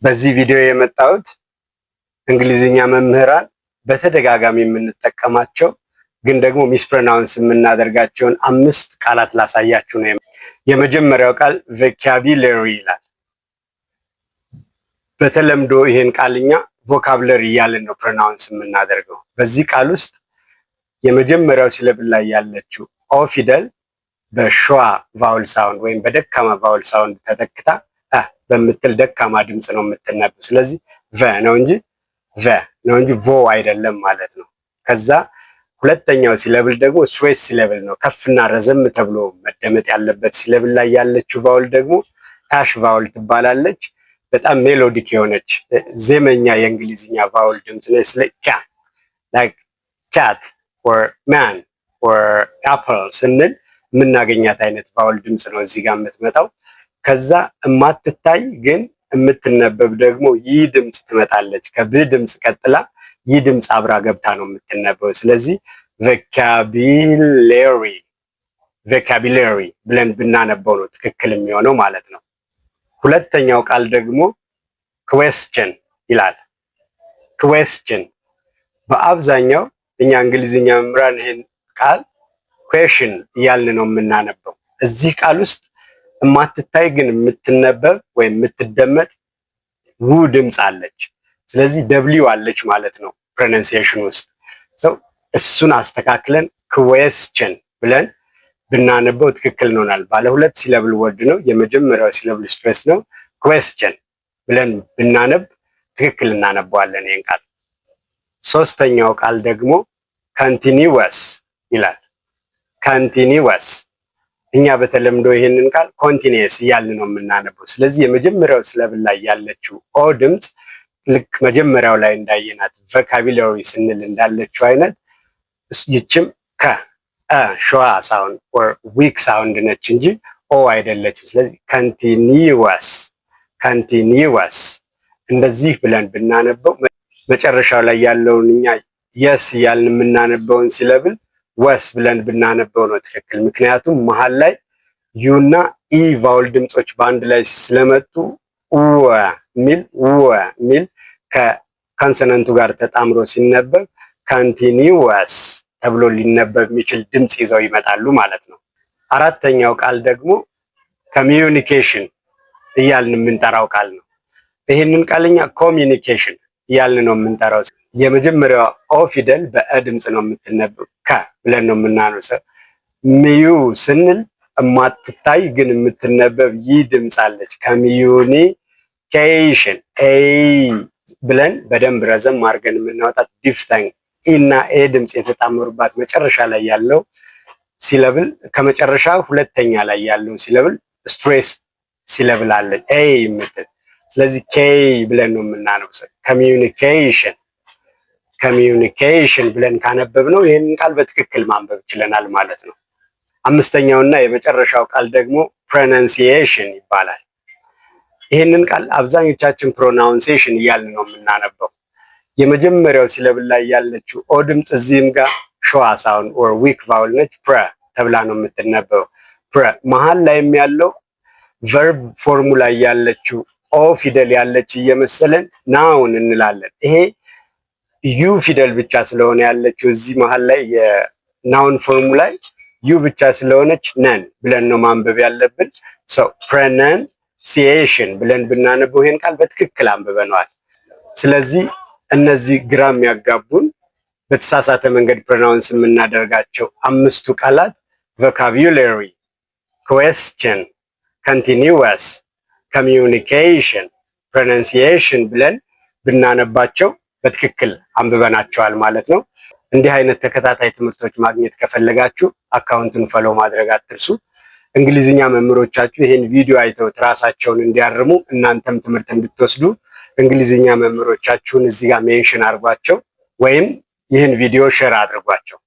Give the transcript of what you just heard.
በዚህ ቪዲዮ የመጣሁት እንግሊዝኛ መምህራን በተደጋጋሚ የምንጠቀማቸው ግን ደግሞ ሚስፕሮናውንስ የምናደርጋቸውን 5 ቃላት ላሳያችሁ ነው። የመጀመሪያው ቃል ቮካቡላሪ ይላል። በተለምዶ ይሄን ቃልኛ ቮካቡላሪ እያልን ነው ፕሮናውንስ የምናደርገው። በዚህ ቃል ውስጥ የመጀመሪያው ሲለብል ላይ ያለችው ኦ ፊደል በሸዋ ቫውል ሳውንድ ወይም በደካማ ቫውል ሳውንድ ተተክታ በምትል ደካማ ድምፅ ነው የምትነበው። ስለዚህ ቨ ነው እንጂ ቮ አይደለም ማለት ነው። ከዛ ሁለተኛው ሲለብል ደግሞ ስትሬት ሲለብል ነው። ከፍና ረዘም ተብሎ መደመጥ ያለበት ሲለብል ላይ ያለችው ቫውል ደግሞ አሽ ቫውል ትባላለች። በጣም ሜሎዲክ የሆነች ዜመኛ የእንግሊዝኛ ቫውል ድምፅ ነው። ስለ ላይክ ካት ኦር ማን ኦር አፕል ስንል የምናገኛት አይነት ቫውል ድምፅ ነው እዚህ ጋር የምትመጣው። ከዛ የማትታይ ግን የምትነበብ ደግሞ ይህ ድምፅ ትመጣለች። ከብ ድምፅ ቀጥላ ይህ ድምፅ አብራ ገብታ ነው የምትነበው። ስለዚህ ቮካቡላሪ ብለን ብናነበው ነው ትክክል የሚሆነው ማለት ነው። ሁለተኛው ቃል ደግሞ ኩዌስችን ይላል። ኩዌስችን በአብዛኛው እኛ እንግሊዝኛ መምህራን ይሄን ቃል ኩዌሽን እያልን ነው የምናነበው። እዚህ ቃል ውስጥ የማትታይ ግን የምትነበብ ወይም የምትደመጥ ው ድምፅ አለች። ስለዚህ ደብሊው አለች ማለት ነው ፕሮናንሲዬሽን ውስጥ። እሱን አስተካክለን ኩዌስችን ብለን ብናነበው ትክክል ይሆናል። ባለ 2 ሲለብል ወርድ ነው። የመጀመሪያው ሲለብል ስትሬስ ነው። ኩዌስችን ብለን ብናነብ ትክክል እናነበዋለን ይሄን ቃል። ሶስተኛው ቃል ደግሞ ኮንቲኒዩስ ይላል። ኮንቲኒዩስ እኛ በተለምዶ ይሄንን ቃል ኮንቲኒየስ እያልን ነው የምናነበው። ስለዚህ የመጀመሪያው ሲለብል ላይ ያለችው ኦ ድምፅ ልክ መጀመሪያው ላይ እንዳየናት ቮካቡላሪ ስንል እንዳለችው አይነት ይችም ሸዋ ሳውንድ ኦር ዊክ ሳውንድ ነች እንጂ ኦ አይደለችም። ስለዚህ ኮንቲኒዩስ እንደዚህ ብለን ብናነበው መጨረሻው ላይ ያለውን እኛ የስ እያልን የምናነበውን ሲለብል ወስ ብለን ብናነበው ነው ትክክል። ምክንያቱም መሀል ላይ ዩና ኢ ቫውል ድምጾች በአንድ ላይ ስለመጡ ው ሚል ከኮንሶናንቱ ጋር ተጣምሮ ሲነበብ ኮንቲኒዩስ ተብሎ ሊነበብ የሚችል ድምፅ ይዘው ይመጣሉ ማለት ነው። አራተኛው ቃል ደግሞ ኮሚዩኒኬሽን እያልን የምንጠራው ቃል ነው። ይህንን ቃልኛ ኮሚኒኬሽን እያልን ነው የምንጠራው። የመጀመሪያው ኦ ፊደል በእ ድምፅ ነው የምትነበብ። ብለን ነው የምናነሳው። ሚዩ ስንል የማትታይ ግን የምትነበብ ይህ ድምፅ አለች። ኮሚዩኒኬሽን ብለን በደንብ ረዘም አድርገን የምናወጣት ዲፍታንግ እና ኤ ድምፅ የተጣመሩባት መጨረሻ ላይ ያለው ሲለብል ከመጨረሻ ሁለተኛ ላይ ያለው ሲለብል ስትሬስ ሲለብል አለ የምትል። ስለዚህ ኬይ ብለን ነው የምናነሳው። ኮሚዩኒኬሽን ብለን ካነበብነው ይህንን ቃል በትክክል ማንበብ ችለናል ማለት ነው። አምስተኛውና የመጨረሻው ቃል ደግሞ ፕሮናንሲዬሽን ይባላል። ይህንን ቃል አብዛኞቻችን ፕሮናውንሴሽን እያልን ነው የምናነበው። የመጀመሪያው ሲለብል ላይ ያለችው ኦ ድምፅ እዚህም ጋር ሸዋ ሳውንድ ኦር ዊክ ቫውል ነች። ፕረ ተብላ ነው የምትነበው። ፕረ መሀል ላይም ያለው ቨርብ ፎርሙ ላይ ያለችው ኦ ፊደል ያለች እየመሰለን ናውን እንላለን። ይሄ ዩ ፊደል ብቻ ስለሆነ ያለችው እዚህ መሀል ላይ የናውን ፎርሙ ላይ ዩ ብቻ ስለሆነች ነን ብለን ነው ማንበብ ያለብን። ፕሮናንሲዬሽን ብለን ብናነበው ይሄን ቃል በትክክል አንብበነዋል። ስለዚህ እነዚህ ግራ የሚያጋቡን በተሳሳተ መንገድ ፕሮናውንስ የምናደርጋቸው 5ቱ ቃላት ቮካቡላሪ፣ ኩዌስችን፣ ኮንቲኒዩስ፣ ኮሚዩኒኬሽን፣ ፕሮናንሲዬሽን ብለን ብናነባቸው በትክክል አንብበናቸዋል ማለት ነው። እንዲህ አይነት ተከታታይ ትምህርቶች ማግኘት ከፈለጋችሁ አካውንቱን ፎሎ ማድረግ አትርሱ። እንግሊዝኛ መምህሮቻችሁ ይሄን ቪዲዮ አይተው ራሳቸውን እንዲያርሙ እናንተም ትምህርት እንድትወስዱ እንግሊዝኛ መምህሮቻችሁን እዚህ ጋር ሜንሽን አድርጓቸው ወይም ይህን ቪዲዮ ሼር አድርጓቸው።